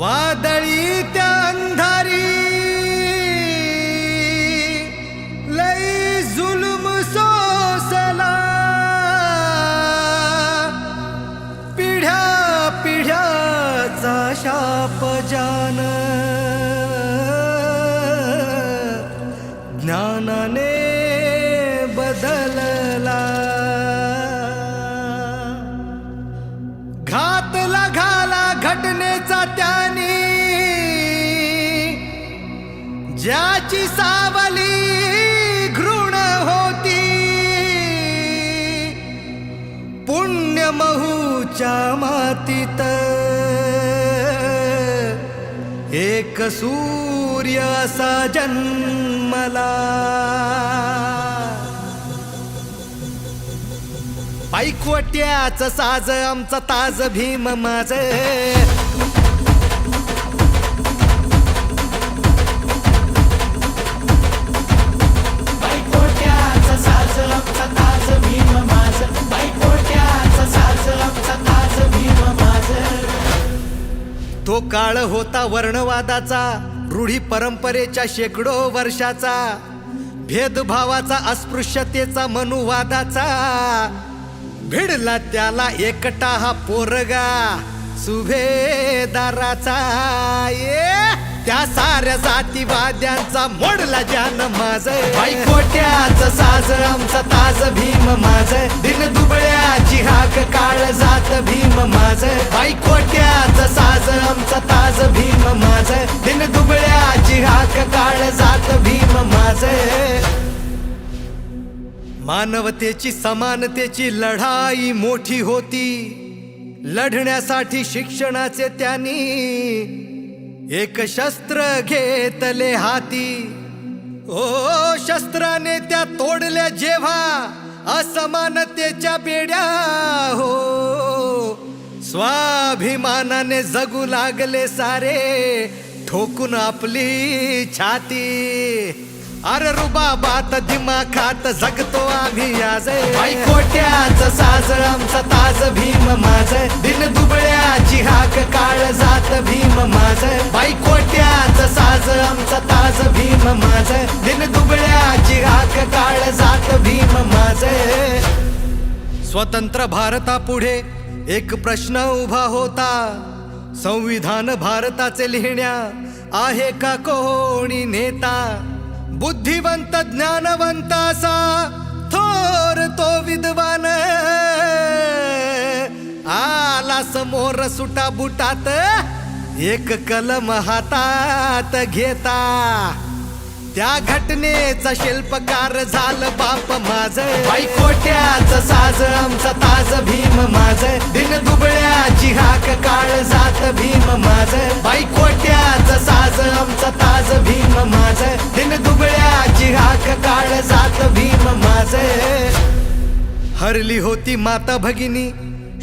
वादळी त्या अंधारी लई जुलुम सोसला, पिढ्या पिढ्याचा शाप जान ज्ञानाने बदलला. घातला घाला घटनेचा त्यानी, ज्याची सावली घृण होती. पुण्यमहूच्या मातीत एक सूर्य असा जन्मला. पायकोट्याच साज आमचा ताज भीम माझ. बायकोट्याचा साज आमचा ताज भीम माझ. बायकोट्याचा साज आमचा ताज भीम माझ. तो काळ होता वर्णवादाचा, रूढी परंपरेच्या शेकडो वर्षाचा, भेदभावाचा अस्पृश्यतेचा मनुवादाचा. भिडला त्याला एकटा हा पोरगा सुभेदाराचा. त्या साऱ्या जातीवाद्यांचा मोडला जान माझ. बायकोट्याचा साज आमचा ताज भीम माझ. दिन दुबळ्याची हाक काळ जात भीम माझ. बायकोट्याचा साज आमचा ताज भीम माझ. दिन दुबळ्याची हाक काळ जात भीम माझ. मानवतेची समानतेची लढाई मोठी होती. लढण्यासाठी शिक्षणाचे त्यांनी एक शस्त्र घेतले हाती. ओ शस्त्राने त्या तोडल्या जेव्हा असमानतेच्या बेड्या हो. स्वाभिमानाने जगू लागले सारे ठोकून आपली छाती. अरे रुबाबात दिमाखात जगतो आम्ही आज. बायकोट्याचा साज आमचा ताज भीम माझ. दिन दुबळ्याची हाक काळ जात भीम माझ. बायकोट्याचा साज आमचा ताज भीम माझ. दिन दुबळ्याची हाक काळ जात भीम माझ. स्वतंत्र भारतापुढे एक प्रश्न उभा होता. संविधान भारताचे लिहिण्या आहे का कोणी नेता. बुद्धिवंत ज्ञानवंत असा थोर तो विद्वान आला समोर सुटा बुटात एक कलम हातात घेता. त्या घटनेचा शिल्पकार झालं बाप माझ. बायकोट्याचा साज आमचा ताज भीम माझ. दिन दुबळ्याची हाक काळ जात भीम माझ. बायकोट्याचा साज आमचा ताज भीम माझ. दिन दुबळ्याची हाक काळ जात भीम माझ. हरली होती माता भगिनी,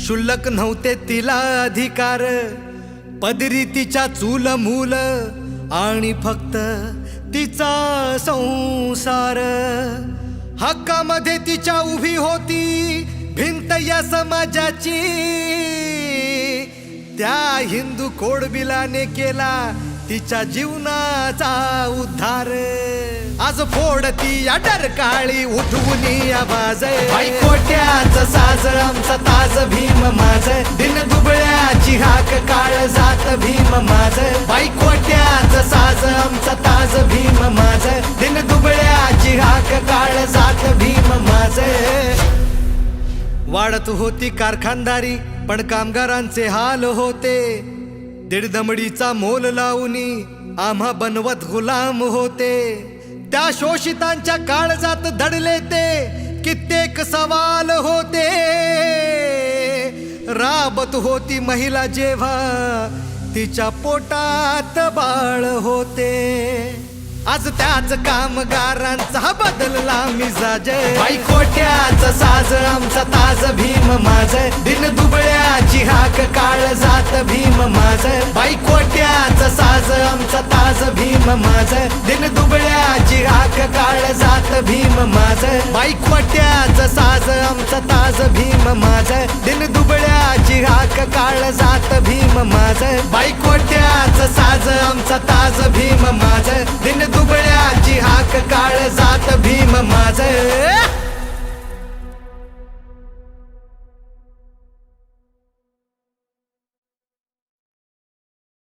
शुल्लक नव्हते तिला अधिकार. पदरी तिच्या चूल मूल आणि फक्त तिचा संसार. हक्कामध्ये तिच्या उभी होती भिंत या समाजाची. त्या हिंदू कोडबिलाने केला तिच्या जीवनाचा उद्धार. आज फोडती या डरकाळी उठवून आवाज. बायकोट्याचा साज आमचा ताज भीम माझ. दिन दुबळ्याची हाक काळ जात भीम माझ. बायकोट्याचा साज आमचा ताज भीम माझ. दिन दुबळ्याची हाक काळ जात भीम माझ. वाढत होती कारखानदारी पण कामगारांचे हाल होते. दीडदमडीचा मोल लावूनी आम्हा बनवत गुलाम होते. त्या शोषितांच्या काळजात दडले ते कित्येक सवाल होते. राबत होती महिला जेव्हा तिच्या पोटात बाळ होते. आज त्याच कामगारांचा बदलला मिजाज. बायकोट्याचा साज आमचा ताज भीम माझ. दिन दुबळ्या दुबळ्याची हाक काळ जात भीम माझ बाई कोट्याचं साज आमचा ताज भीम माझ दिन दुबळ्याची हाक काळ जात भीम माझ बाई कोट्याचं साज आमचा ताज भीम माझ दिन दुबळ्याची हाक काळ जात भीम माझ बाई कोट्याचं साज आमचा ताज भीम माझ दिन दुबळ्याची हाक काळ